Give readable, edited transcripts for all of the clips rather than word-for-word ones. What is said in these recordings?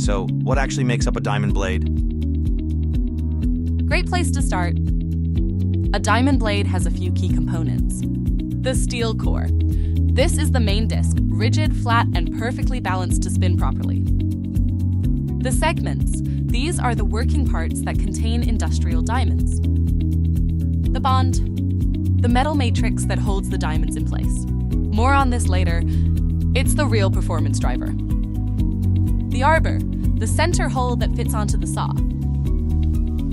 so what actually makes up a diamond blade? Great place to start. A diamond blade has a few key components. The steel core. This is the main disc, rigid, flat, and perfectly balanced to spin properly. The segments. These are the working parts that contain industrial diamonds. The bond. The metal matrix that holds the diamonds in place. More on this later. It's the real performance driver. The arbor. The center hole that fits onto the saw.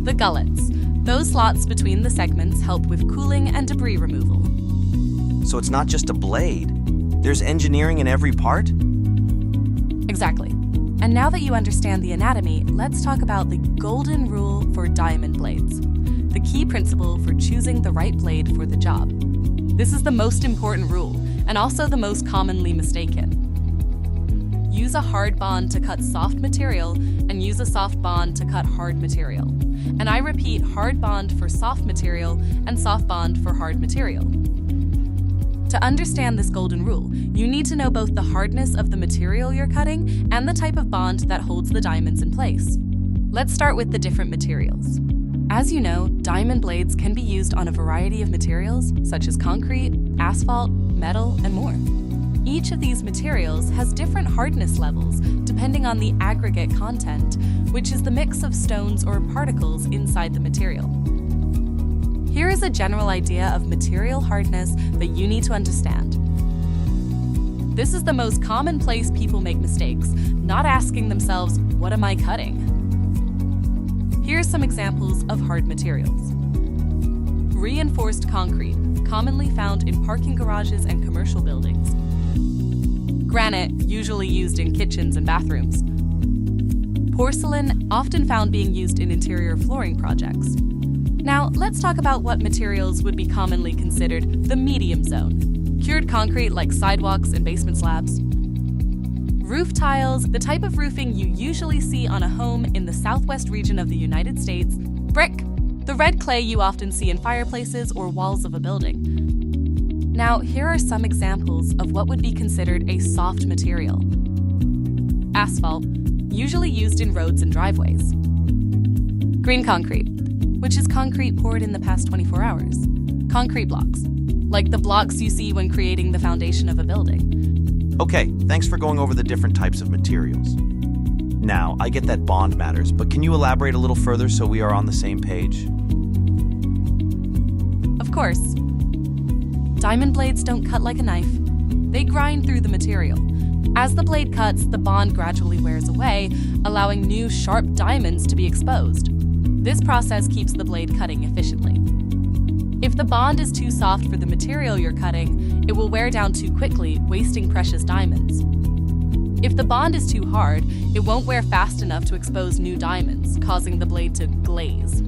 The gullets. Those slots between the segments help with cooling and debris removal. So it's not just a blade. There's engineering in every part? Exactly. And now that you understand the anatomy, let's talk about the golden rule for diamond blades. The key principle for choosing the right blade for the job. This is the most important rule, and also the most commonly mistaken. Use a hard bond to cut soft material, and use a soft bond to cut hard material. And I repeat, hard bond for soft material and soft bond for hard material. To understand this golden rule, you need to know both the hardness of the material you're cutting and the type of bond that holds the diamonds in place. Let's start with the different materials. As you know, diamond blades can be used on a variety of materials, such as concrete, asphalt, metal, and more. Each of these materials has different hardness levels depending on the aggregate content, which is the mix of stones or particles inside the material. Here is a general idea of material hardness that you need to understand. This is the most common place people make mistakes, not asking themselves, what am I cutting? Here's some examples of hard materials. Reinforced concrete, commonly found in parking garages and commercial buildings. Granite, usually used in kitchens and bathrooms. Porcelain, often found being used in interior flooring projects. Now, let's talk about what materials would be commonly considered the medium zone. Cured concrete like sidewalks and basement slabs. Roof tiles, the type of roofing you usually see on a home in the southwest region of the United States. Brick, the red clay you often see in fireplaces or walls of a building. Now, here are some examples of what would be considered a soft material. Asphalt, usually used in roads and driveways. Green concrete, which is concrete poured in the past 24 hours. Concrete blocks, like the blocks you see when creating the foundation of a building. Okay, thanks for going over the different types of materials. Now, I get that bond matters, but can you elaborate a little further so we are on the same page? Of course. Diamond blades don't cut like a knife. They grind through the material. As the blade cuts, the bond gradually wears away, allowing new sharp diamonds to be exposed. This process keeps the blade cutting efficiently. If the bond is too soft for the material you're cutting, it will wear down too quickly, wasting precious diamonds. If the bond is too hard, it won't wear fast enough to expose new diamonds, causing the blade to glaze.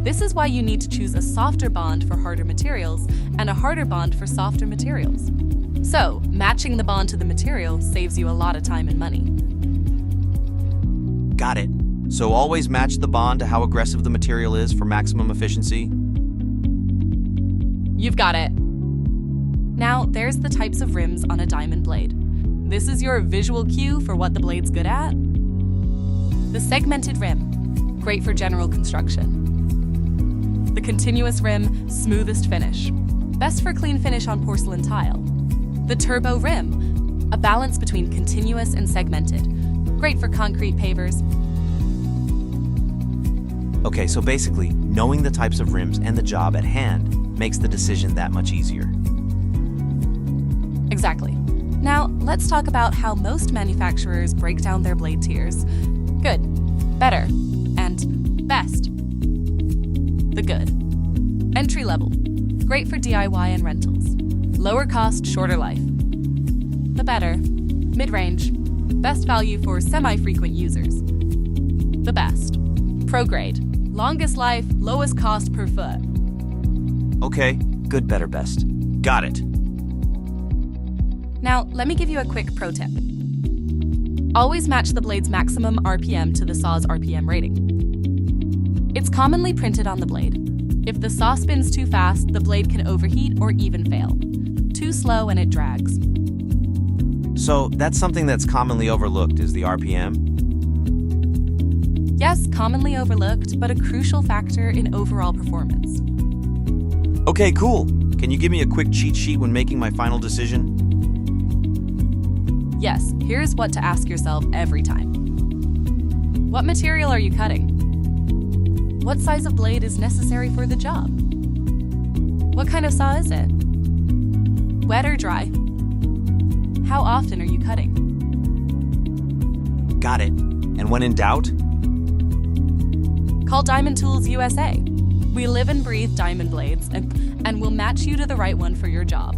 This is why you need to choose a softer bond for harder materials and a harder bond for softer materials. So, matching the bond to the material saves you a lot of time and money. Got it. So always match the bond to how aggressive the material is for maximum efficiency? You've got it. Now, there's the types of rims on a diamond blade. This is your visual cue for what the blade's good at. The segmented rim, great for general construction. The continuous rim, smoothest finish. Best for clean finish on porcelain tile. The turbo rim, a balance between continuous and segmented. Great for concrete pavers. Okay, so basically, knowing the types of rims and the job at hand makes the decision that much easier. Exactly. Now, let's talk about how most manufacturers break down their blade tiers. Good, better, and best. The good. Entry level. Great for DIY and rentals. Lower cost, shorter life. The better. Mid-range. Best value for semi-frequent users. The best. Pro grade. Longest life, lowest cost per foot. Okay, good, better, best. Got it. Now, let me give you a quick pro tip. Always match the blade's maximum RPM to the saw's RPM rating. It's commonly printed on the blade. If the saw spins too fast, the blade can overheat or even fail. Too slow and it drags. So that's something that's commonly overlooked, is the RPM? Yes, commonly overlooked, but a crucial factor in overall performance. Okay, cool. Can you give me a quick cheat sheet when making my final decision? Yes, here's what to ask yourself every time. What material are you cutting? What size of blade is necessary for the job? What kind of saw is it? Wet or dry? How often are you cutting? Got it. And when in doubt? Call Diamond Tools USA. We live and breathe diamond blades and we'll match you to the right one for your job.